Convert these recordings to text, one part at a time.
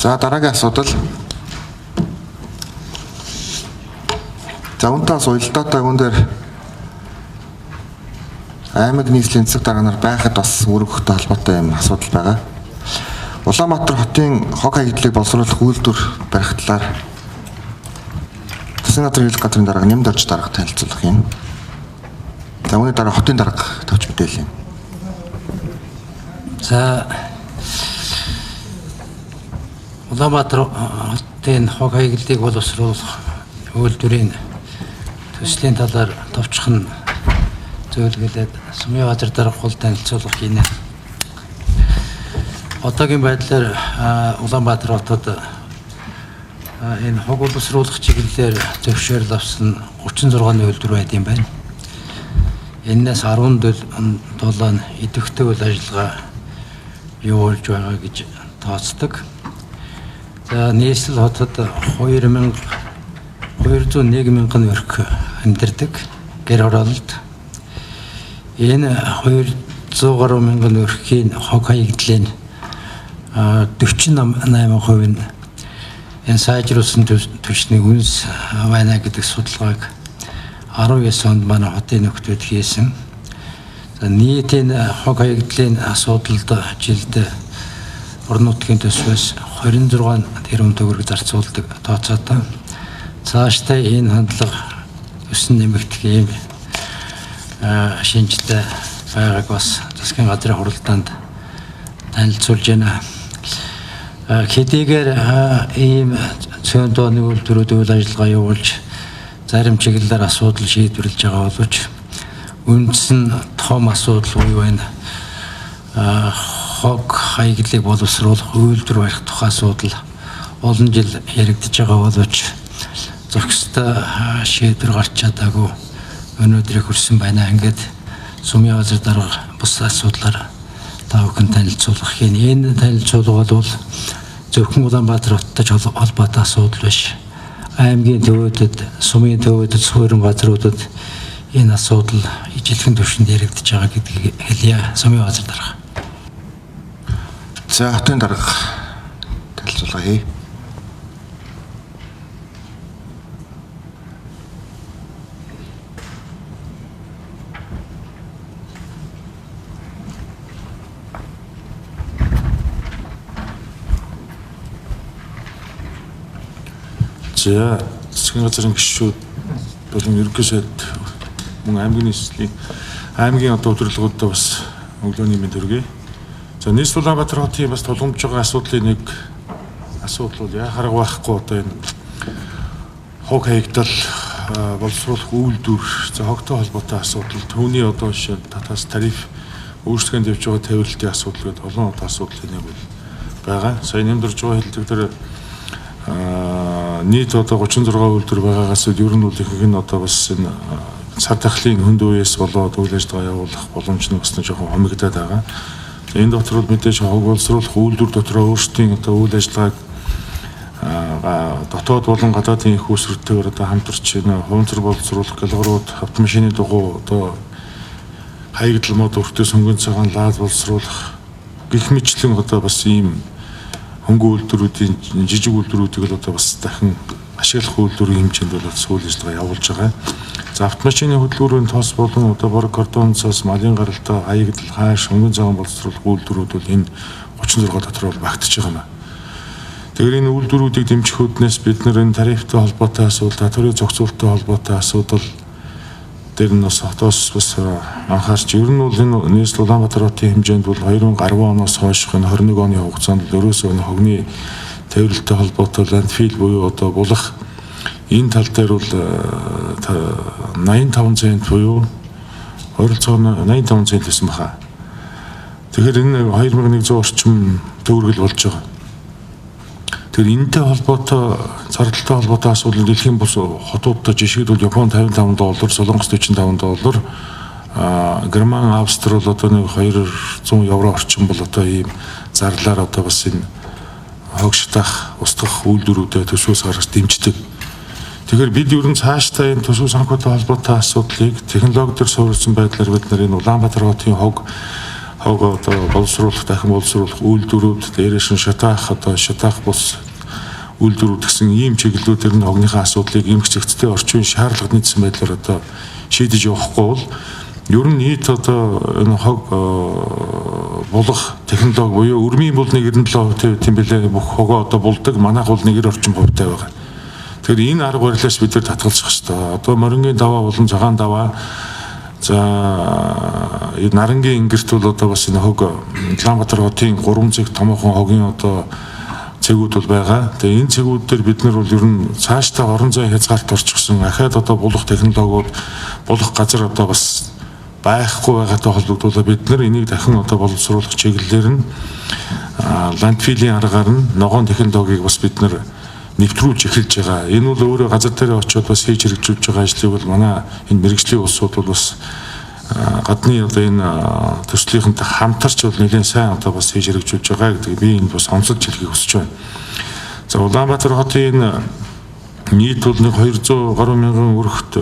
За дараагийн асуудал. За унтаас уялдаатай гүн дээр аймаг нийслэлийн засаг дарга нар байхад бас үүрэгтэй холбоотой юм асуудал байгаа. Улаанбаатар хотын хог хаягдлыг боловсруулах үйлдвэр барих талаар засгийн газрын хэлэх газрын дарга нэмд орж дарга танилцуулах юм. За үүний дараа хотын дарга төвч мэдээлэл юм. За Улаанбаатар хотын хог хаягдлыг боловсруулах үйлдвэрийн төслийн талаар товчхон зөвлөгөөлөд Сумын газар дарга хул танилцуулах хийнэ. Одоогийн байдлаар Улаанбаатар хотод энэ хог боловсруулах чиглэлээр зөвшөөрөл авсан 36 үйлдвэр байд юм байна. Энээс 17 идэвхтэй үйл ажиллагаа явуулж байгаа гэж тооцдог. За нийслэл хотод 201 мянган өрх амьдардаг гэр оролт. Энэ 200 мянган өрхийн хог хаягдлын 48% нь энэ сайжруулсан түвшний үнс байна гэдэг судалгааг 19 онд манай хотын нөхдөд хийсэн. За нийт энэ хог хаягдлын асуудалд жилд орон нутгийн төсвөөс 26 тэрбум төгрөг зарцуулдаг тооцоотой. Цаашдаа энэ хандлага өсөн нэмэгдэх юм шинжтэй байгааг бас засгийн газрын хуралдаанд танилцуулж байна. Хэдийгээр ийм цөөн дооны үйлдвэрүүд үйл ажиллагаа явуулж зарим чиглэлээр асуудал шийдвэрлэж байгаа боловч үндсэн том асуудал буюу энэ хог хаягдлыг боловсруулах үйлдвэр барих тухай асуудал олон жил яригдж байгаа боловч зохистой шийдвэр гарч чадаагүй өнөөдрийг хүрсэн байна. Ингээд Сумын газар дарга бус асуудлаар та бүхэн танилцуулах юм. Энэ танилцуулга бол зөвхөн Улаанбаатар хоттой холбоотой асуудал биш. Аймгийн төвөөдөд, Сумын төвөөдөд, суурин газруудад энэ асуудал ижилхэн түвшинд яригдж байгаа гэдгийг хэлье. Сумын газар дарга. За хотын дарга танилцуулга хий. За засгийн газрын гишүүд болон ерөнхий сайд мөн аймгийн нийслэлийн аймгийн одоо удирдлагуудаа бас өглөөний мэнд хүргэе. За нийслэл Улаанбаатар хотын бас тулгамдж байгаа асуудлын нэг асуудал бол яхаар байхгүй одоо энэ хог хаягдал боловсруулах үйлдвэр за хогтой холбоотой асуудал түүний одоо жишээ татаас тариф өөрчлөгөн дэвж байгаа тавилтын асуудал гэдэг олон одоо асуудлын нэг бол байгаа. Сая нэмдэрж байгаа хэлдэг дээр нийт одоо 36 үйлдвэр байгаагаас ер нь бол ихэнх нь одоо бас энэ цар тахлын хүнд үеэс болоод үйл ажиллагаа явуулах боломж нь бас нэг жоохон хомигдаад байгаа. Энэ дотор бол мэдээж хог боловсруулах үйлдвэр дотроо өөрсдийн одоо үйл ажиллагааг дотоод болон гадаадын их үүсвэртэйгээр одоо хамтарч энэ хуванцар боловсруулах галгарууд автомашины дугуй одоо хаягдал мод өртөө сөнгөн цагаан лаз боловсруулах гэх мэтлэн одоо бас ийм хөнгөн үйлдвэрүүдийн жижиг үйлдвэрүүдийг л одоо бас дахин ашиглах үйлдвэрийн хэмжээнд бол үйл ажиллагаа явуулж байгаа. За автомашины хөдөлгүүрийн тос болон одоо борог картон цас малын гаралтай хаягдал хааш хөнгөн цагаан боловсруулах үйлдвэрүүд бол энэ 36 дотор бол багтж байгаа юм. Тэгэхээр энэ үйлдвэрүүдийг дэмжих үүднээс бид нар энэ тарифтай холбоотой асуудал, татварын зохицуулалттай холбоотой асуудал дээр нь бас хотоос бас анхаарч ер нь бол энэ нийслэл Улаанбаатар хотын хэмжээнд бол 2010 оноос хойших энэ 21 оны хугацаанд ерөөсөө энэ хогны тавилттай холбоотой ландфил буюу одоо булах энэ тал дээр бол 85 цент буюу ойролцоогоор 85 цент гэсэн баха. Тэгэхээр энэ 2100 орчим төгрөгөл болж байгаа. Тэгэхээр энэтэй холбоотой зардалтай холбоотой асуудал дэлхийн бус хотуудтай жишээд бол Япон $55, Солонгос $45, Герман, Австри бол одоо нэг €200 орчим бол одоо ийм зарлаар одоо бас энэ хог шатах, устгах үйлдвэрүүдэд төсвөөс гаргаж дэмждэг. Тэгэхээр бид ер нь цаашдаа энэ төсөв санхүүтэй холбоотой асуудлыг технологи төр суурилсан байдлаар бид нар энэ Улаанбаатар хотын хог хог одоо боловсруулах, дахин боловсруулах үйлдвэрүүд, дээрээс нь шатаах бус үйлдвэрүүд гэсэн ийм чиглэлүүдээр нь хогныхаа асуудлыг эмх зэгцтэй орчин шаардлагад нийцсэн байдлаар одоо шийдэж явахгүй бол ер нь нийт одоо энэ хог булах технологи буюу өрмийн бол 97% тийм билээ, бүх хогоо одоо булдаг, манайх бол 90% байгаа. Тэгэхээр энэ арга барилаас бид нар татгалзах хэрэгтэй. Одоо морингийн даваа болон цагаан даваа, за нарангийн ингэрт бол одоо бас энэ хог Улаанбаатар хотын 3 зэг томоохон хогийн одоо цэгүүд бол байгаа. Тэгээ энэ цэгүүд дээр бид нар бол ер нь цаашдаа орон зай хязгаарт орчихсон ахаад одоо булах технологиуд, булах газар одоо бас байхгүй байгаатай холбогдуулаад бид нар энийг дахин одоо боловсруулах чиглэлээр нь ландфилийн аргаар нь ногоон технологиг бас бид нар нэвтрүүлж эхэлж байгаа. Энэ бол өөрөө газар дээр очиод бас хийж хэрэгжүүлж байгаа ажлыг бол манай энэ мэрэгжлийн улсууд бол бас гадны одоо энэ төслийнхэнтэй хамтарч бол нэлээд сайн одоо бас хийж хэрэгжүүлж байгаа гэдэг би энэ бас онцолж хэлхийг хүсэж байна. За Улаанбаатар хотын нийт бол 200 гаруй мянган өрхт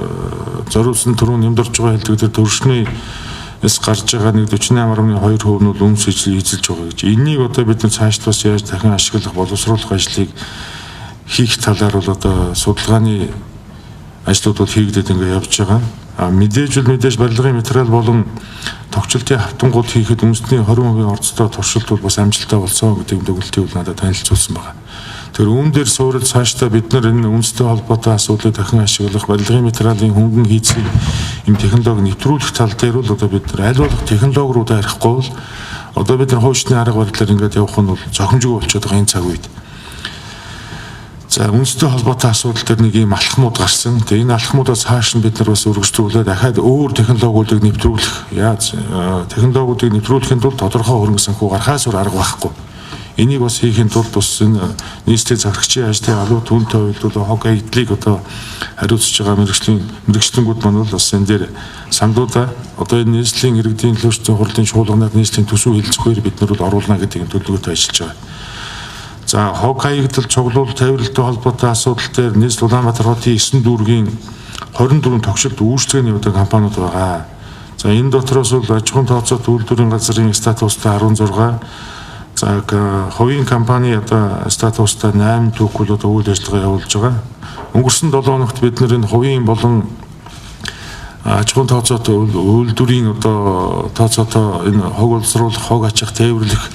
зориулсан төрөө нэмдорж байгаа хэлдэг төршнөөс гарч байгаа 48.2% нь бол үнс эзэлж байгаа гэж. Энийг одоо бид нар цааш бас яаж дахин ашиглах, боловсруулах ажлыг хийх талаар бол одоо судалгааны ажлууд бол хийгдээд ингээд явж байгаа. Мэдээж барилгын материал болон тогтчлтын хавтангууд хийхэд үндэсний 20% орцтой туршилт бол бас амжилттай болсон гэдэг төгөлтийг надад танилцуулсан байна. Тэр үүн дээр суурил цаашдаа бид нар энэ үндэстэй холбоотой асуудлыг дахин ашиглах, барилгын материалын хөнгөн хийцийг юм технологи нэвтрүүлэх тал дээр бол одоо бид нар аль болох технологи руу дарахгүй бол одоо бид нар хуучны арга барилаар ингээд явах нь бол зохимжгүй болчиход байгаа энэ цаг үед. За үндэстэй холбоотой асуудал дээр нэг ийм алхмууд гарсан. Тэгээ энэ алхмуудаа цааш нь бид нар бас өргөжлүүлээд дахиад өөр технологиудыг нэвтрүүлэх. Яаж технологиудыг нэвтрүүлэхэд бол тодорхой хөрөнгө санхүү гарахаас өөр арга байхгүй. Энийг бас хийхэд тулд бас энэ нийслэлийн захирагчийн ажлын алуу түнтэй хувьд бол хог айдлыг одоо хариуцж байгаа мэрэгчлэнгүүд маань бол бас энэ дээр самдуудаа одоо энэ нийслэлийн иргэдийн төлөөлөлтийн хурлын чуулганаар нийслэлийн төсөв хэлцэхээр бид нар бол оруулна гэдэг төлөвлөгөөтэй ажиллаж байгаа. За хог хаягдал, цуглуул, тээвэрлэлтэй холбоотой асуудал дээр нийслэл Улаанбаатар хотын 9 дүүргийн 24 тогшилт үйлчлэгээний одоо компаниуд байгаа. За энэ дотроос бол аж ахуйн тооцоот үйлдвэрийн газрын статустай 16, за хувийн компани одоо статустай 8 түүхүүл одоо үйл ажиллагаа явуулж байгаа. Өнгөрсөн 7 хоногт бид нэр энэ хувийн болон аж ахуйн тооцоот үйлдвэрийн одоо тооцоотоо энэ хог боловсруулах, хог ачаах, тээвэрлэх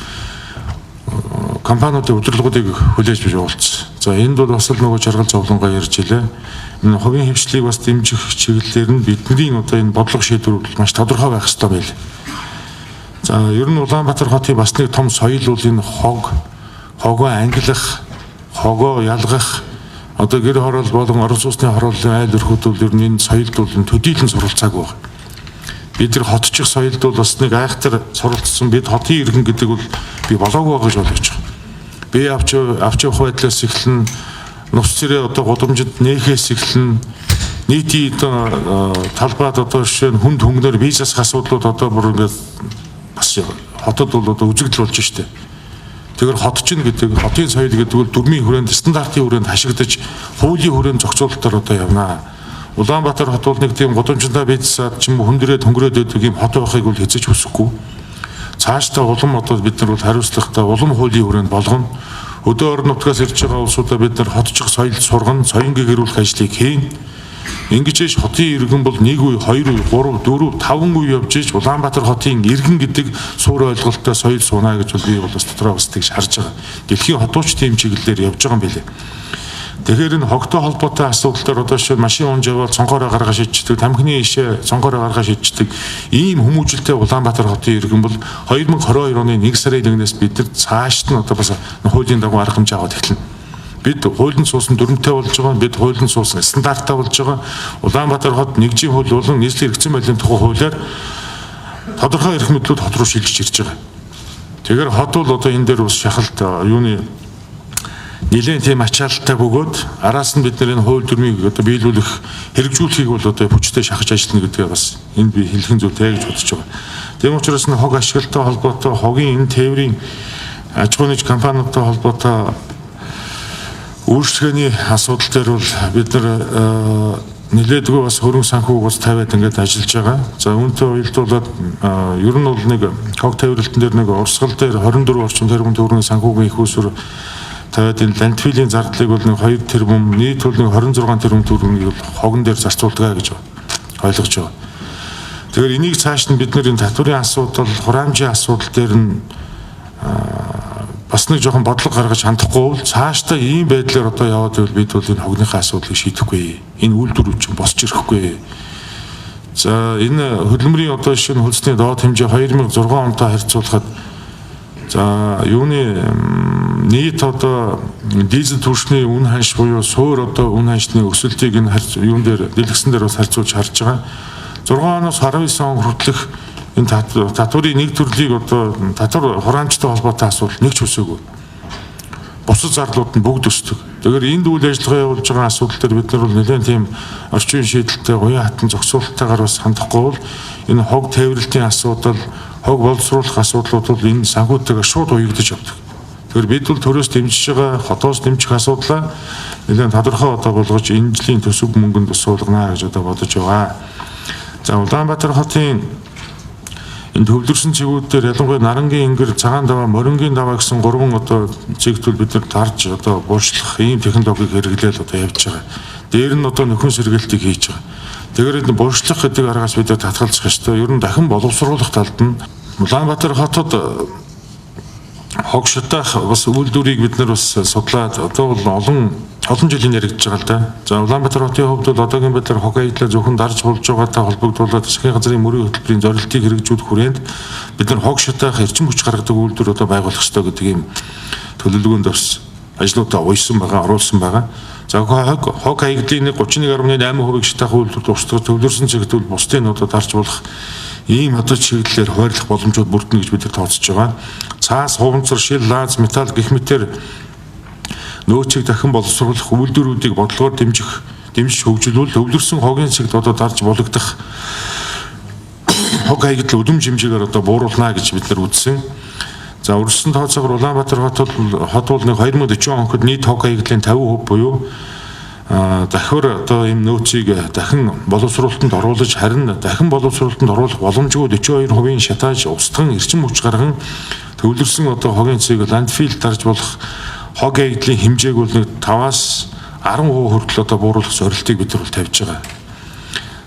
компаниудын удирдлагуудыг хүлээж явуулсан. За энд бол бас л нөгөө жаргал зовлонгоо ярьж илээ. Энэ хувийн хвшлийг бас дэмжих чиглэлээр нь бидний одоо энэ бодлого шийдвэрүүд маш тодорхой байх хэрэгтэй байл. За ер нь Улаанбаатар хотын бас нэг том соёл бол энэ хогоо ангилах, хогоо ялгах, одоо гэр хороол болон орон сууцны хорооллын айл өрхүүд бол ер нь энэ соёлд бол төдийлөн суралцаагүй байна. Бид нар хотчих соёлд бол бас нэг айхтар суралцсан. Бид хотын иргэн гэдэг бол би болоогүй байгаа гэж бодож байгаа. Би авч явах байдлаас эхлэн нус цэрээ одоо гудамжинд нээхээс эхлэн нийтийн одоо талбайд одоо жишээ нь хүнд хөнгөнөр визасах асуудлууд одоо бүр ингээд бас хотод бол одоо үзэгдэл болж штэ. Тэгэхээр хот чинь гэдэг хотын соёл гэдэг бол дүрмийн хүрээнд стандартын хүрээнд хашигдаж хуулийн хүрээнд зохицуулалтаар одоо явнаа. Улаанбаатар хот бол нэг тийм гудамжтай визасаад ч юм уу хүндрээд хөнгөрөөд байдаг юм хот байхыг бол хэзээ ч хүсэхгүй. Цаашдаа улам одоо бид нар бол хариуцлагатай улам хуулийн хүрээнд болгоно. Өдөө орон нутгаас ирж байгаа улсуудаа бид нар хотчих соёлд сургана, соёнгийн гэрүүлэх ажлыг хийн. Ингэж хотын иргэн бол 1 үе, 2 үе, 3, 4, 5 үе явж иж Улаанбаатар хотын иргэн гэдэг суур ойлголттой соёл сууна гэж бол би бол бас дотроо бас тэгж харж байгаа. Дэлхийн хотууч тийм чиглэлээр явж байгаа юм билээ. Тэгэхээр энэ хогтой холбоотой асуудал дээр одоо шил машин унж яваад цонхоороо гаргаж шийддэг, тамхины ишээ цонхоороо гаргаж шийддэг ийм хүмүүжлтэй Улаанбаатар хотын иргэн бол 2022 оны 1 сарын 1-ээс бид нар цаашд нь одоо бас хуулийн дагуу арга хэмжээ аваад эхэлнэ. Бид хуулийн суусан дүрмтэй болж байгаа, бид хуулийн суусан стандарттай болж байгаа. Улаанбаатар хот нэгжийн хууль болон нийслэлийн эрхцэн байдлын тухай хуулиар тодорхой эрх мэдлүүд хот руу шилжиж ирж байгаа. Тэгэхээр хот бол одоо энэ дээр бас шахалт юуны нэлээд тийм ачаалттай бөгөөд араас нь бид нар энэ хууль дүрмийг одоо биелүүлэх, хэрэгжүүлэхийг бол одоо хүчтэй шахаж ажиллана гэдгээ бас энд би хэлхэн зүйтэй гэж бодож байгаа. Тийм учраас нь хог ашиглалтай холбоотой хогийн энэ тээврийн аж ахуйн компаниудтай холбоотой үйлчлэгээний асуудал дээр бол бид нар нэлээдгүй бас хөрөнгө санхүүг бас тавиад ингээд ажиллаж байгаа. За үүнтэй уялдуулаад ер нь бол нэг хог тавиралтан дээр нэг урсгал дээр 24 орчим тэрбум төгрөгийн санхүүгийн их усүр тавиад энэ ландфилийн зардлыг бол нэг 2 тэрбум, нийт бол нэг 26 тэрбум төгрөгийг бол хогон дээр зарцуулдаг гэж ойлгож байгаа. Тэгэхээр энийг цааш нь бид нэр энэ татварын асуудал, хураамжийн асуудал дээр нь бас нэг жоохон бодлого гаргаж хандахгүй бол цаашдаа ийм байдлаар одоо яваад байвал бид бол энэ хогныхаа асуудлыг шийдэхгүй. Энэ үйлдвэрүүд чинь босч ирэхгүй. За энэ хөдөлмөрийн одоо жишээ нь хөлсний доод хэмжээ 2006 онтой харьцуулахад за юуны нийт одоо дизель түвшний үн ханш буюу суур одоо үн ханшны өсөлтийг энэ юун дээр дэлгэсэн дээр бас харьцуулж харж байгаа. 6 оноос 19 он хүртэлх энэ татварын нэг төрлийг одоо татвар хураамжтай холбоотой асуудал нэг ч үсээгүй. Бусад зарлууд нь бүгд өсдөг. Тэгэхээр энд үйл ажиллагаа явуулж байгаа асуудал дээр бид нар бол нэлээд тийм орчин үеийн шийдэлтэй уян хатан зохицуулалтайгаар бас хандахгүй бол энэ хог тээвэрлтийн асуудал, хог боловсруулах асуудлууд бол энэ санхүүтэйгээ шууд уягдаж явдаг. Тэгэхээр бид бол төрөөс дэмжиж байгаа, хотоос дэмжих асуудлаа нэлээд тодорхой одоо болгож энэ жилийн төсөв мөнгөнд суулгана гэж одоо бодож байгаа. За Улаанбаатар хотын энэ төвлөрсөн цэгүүд дээр ялангуяа Нарангийн Ингэр, Цагаан даваа, Морингийн даваа гэсэн 3 одоо цэгтүүл бид нар тарж одоо бууршлах ийм технологиг хэрэглээл одоо явж байгаа. Дээр нь одоо нөхөн сэргээлтийг хийж байгаа. Тэгэхээр энэ бууршлах гэдэг аргаас бид татгалзах ёстой. Ер нь дахин боловсруулах талд нь Улаанбаатар хотод хог шатаах бас үйлдвэрийг бид нар бас судлаад одоо бол олон жилийн яригдж байгаа л да. За Улаанбаатар хотын хувьд бол одоогийн байдлаар хог аяллаа зөвхөн дарж болж байгаатай холбогдуулаад засгийн газрын мөрийн хөтөлбөрийн зорилтыг хэрэгжүүлэх хүрээнд бид нар хог шатаах эрчим хүч гаргадаг үйлдвэр одоо байгуулах ёстой гэдэг ийм төлөвлөгөөнд бас ажлуудаа уйсан байгаа, оруулсан байгаа. За хог аяллын 31.8% шатаах үйлдвэрт устгах төвлөрсөн цэгтүүл бусдын одоо дарж болох ийм одоо чиглэлээр хойрлох боломжууд бүрдэнэ гэж бид нар тооцож байгаа. Цаас, хуванцар, шил, лаз, металл гэх мэтээр нөөцийг дахин боловсруулах үйлдвэрүүдийг бодлогоор дэмжиж хөгжүүлвэл төвлөрсөн хогийн цэгт одоо дарж болгох хог аялал өдөм хэмжээгээр одоо бууруулна гэж бид нар үзсэн. За өрсөлдсөн тооцоогоор Улаанбаатар хот бол нэг 2040 онд нийт хог аяллын 50% буюу дахиад одоо ийм нөөцийг дахин боловсруулалтанд оруулж харин дахин боловсруулалтанд оруулах боломжгүй 42% шатааж устган эрчим хүч гарган төвлөрсөн одоо хогийн цэгийг ландфил дарж болох хог аяллын хэмжээг бол нэг 5-аас 10% хүртэл одоо бууруулах зорилтыг бид нар тавьж байгаа.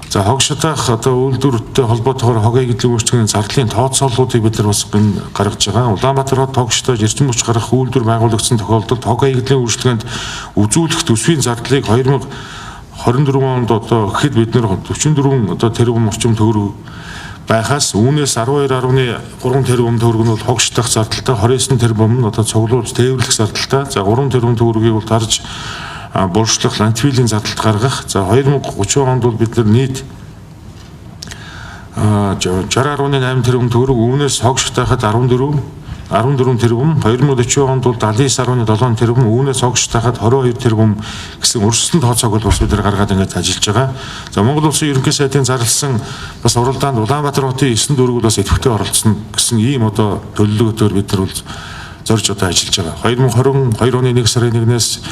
За хог шатаах одоо үйлдвэртэй холбоотойгоор хог аяллын үйлчлэгийн зардлын тооцооллуудыг бид нар бас гаргаж байгаа. Улаанбаатар хот хог шатааж эрчим хүч гаргах үйлдвэр байгуулагдсан тохиолдолд хог аяллын үйлчлэгэнд үзүүлэх төсвийн зардлыг 2024 онд одоо гэхэд бид нар 44 одоо тэрбум орчим төгрөг байхаас үүнээс 12.3 тэрбум төгрөг нь бол хог шатаах зардалтай, 29 тэрбум нь одоо цуглуулж тээвэрлэх зардалтай. За 3 тэрбум төгрөгийг бол дарж бууршлах ландфилийн зардалд гаргах. За 2030 онд бол бид нар нийт 60.8 тэрбум төгрөг, үүнээс хог шатаахад 14 тэрбум, 2040 онд бол 79.7 тэрбум, үүнээс хог шатаахад 22 тэрбум гэсэн өрсөлдсөн тооцоог бол бас бид нар гаргаад ингээд ажиллаж байгаа. За Монгол Улсын ерөнхий сайдын зарласан бас уралдаанд Улаанбаатар хотын 9 дүүрэг бас идэвхтэй оролцсон гэсэн ийм одоо төлөвлөгөөтөөр бид нар бол зорж одоо ажиллаж байгаа. 2022 оны 1 сарын 1-ээс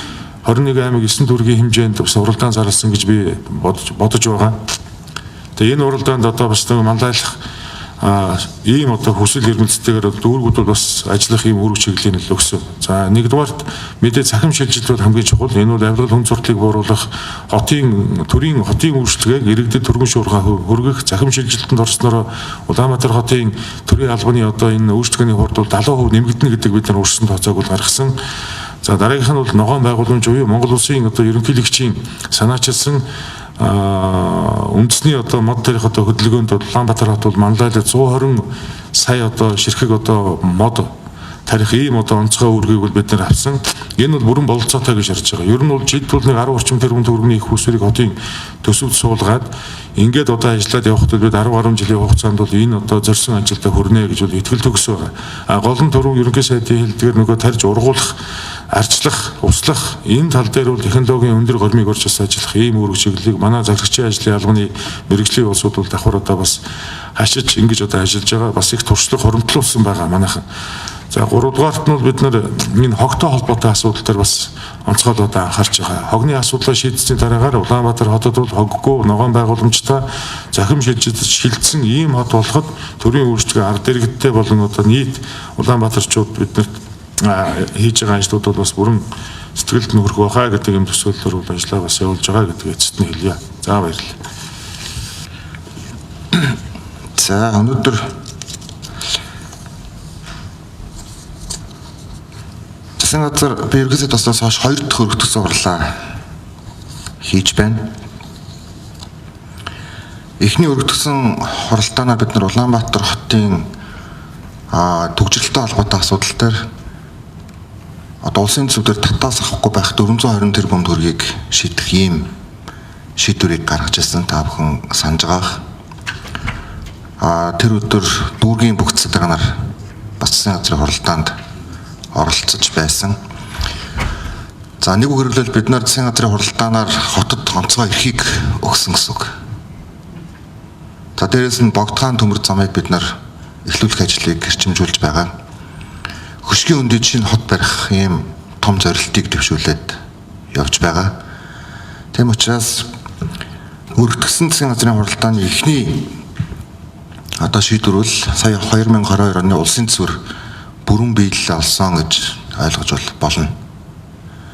21 аймаг 9 дүүргийн хэмжээнд бас уралдаан зарласан гэж би бодож байгаа. Тэгээ энэ уралдаанд одоо бас манлайлах ийм одоо хүсэл эрмэлзэлтэйгээр дүүргүүд бол бас ажиллах ийм үүрэг чиглэлийн нөл өгсөн. За нэгдүгээрт мэдээ цахим шилжилт бол хамгийн чухал. Энэ бол авирал хүн зурдлыг бууруулах, хотын үйлчлэгээг иргэдэд түргэн шуурхай хүргэх, цахим шилжилтэнд орсноор Улаанбаатар хотын төрийн албаны одоо энэ үйлчлэгээний хурд бол 70% нэмэгдэнэ гэдэг бид нар өрсөлдсөн тооцоог бол гаргасан. За дараагийнх нь бол ногоон байгууламж буюу Монгол Улсын одоо ерөнхийлөгчийн санаачилсан үндэсний одоо мод тарих одоо хөдөлгөөнд Улаанбаатар хот бол манлайлал 120 сая одоо ширхэг одоо мод тарих ийм одоо онцгой үүргийг бол бид нар авсан. Энэ бол бүрэн бололцоотой гэж ярьж байгаа. Ер нь бол жид бол нэг 10 орчим тэрбум төгрөгийн их усвэрийг хотын төсөвд суулгаад ингээд одоо ажиллаад явахдаа бид 10 жилийн хугацаанд бол энэ одоо зорьсон ажилдаа хүрнэ гэж бол итгэл төгсөн байгаа. Гол нь түрүү ерөнхий сайдын хэлдгээр нөгөө тарж ургуулах, арчлах, услах энэ тал дээр бол технологийн өндөр гормыг орж ажиллах ийм үүрэг чиглэлийг манай захирагчийн ажлын албаны мэрэгжлийн улсууд бол давхар одоо бас хашиж ингэж одоо ажиллаж байгаа. Бас их туршлага хоримтлуулсан байгаа манайхан. За 3 дугаарт нь бол бид нар энэ хогтой холбоотой асуудал дээр бас онцгой одоо анхаарч байгаа. Хогны асуудлаа шийдсэний дараагаар Улаанбаатар хотод бол хоггүй ногоон байгууламжтай захим шилжсэн ийм хот болоход төрийн үйлчлэгээ ард иргэдтэй болон одоо нийт Улаанбаатарчууд биднэрт хийж байгаа ажлууд бол бас бүрэн сэтгэлд нөхөрх байхаа гэдэг юм төсөөллөөр бол ажиллаа бас явуулж байгаа гэдгийг эцэст нь хэлье. За баярлалаа. За өнөөдөр засгийн газар би ерөнхийдөө тослоос хойш 2 дахь өргөдөх сурлаа хийж байна. Эхний өргөдсөн хуралдаанаар бид нар Улаанбаатар хотын төгжрөлтэй холбоотой асуудал дээр одоо улсын зүвдэр татаас авахгүй байх 420 тэрбум төгрөгийг шийдэх ийм шийдвэрийг гаргаж ирсэн та бүхэн санаж байгаа. Тэр өдөр дүүргийн бүх засаг нар бас засгийн газрын хуралдаанд оролцож байсан. За нэг үгээрэл бид нар засгийн газрын хуралдаанаар хотод онцгой эрхийг өгсөн гэсэн үг. За дээрээс нь богдхан төмөр замыг бид нар эхлүүлэх ажлыг гэрчимжүүлж байгаа. Хөшгийн өндөд шинэ хот барих ийм том зорилтыг дэвшүүлээд явж байгаа. Тийм учраас өргөдсөн засгийн газрын хуралдааны эхний одоо шийдвэр бол сая 2022 оны улсын төсвөр бүрэн биелэл олсон гэж ойлгож болно.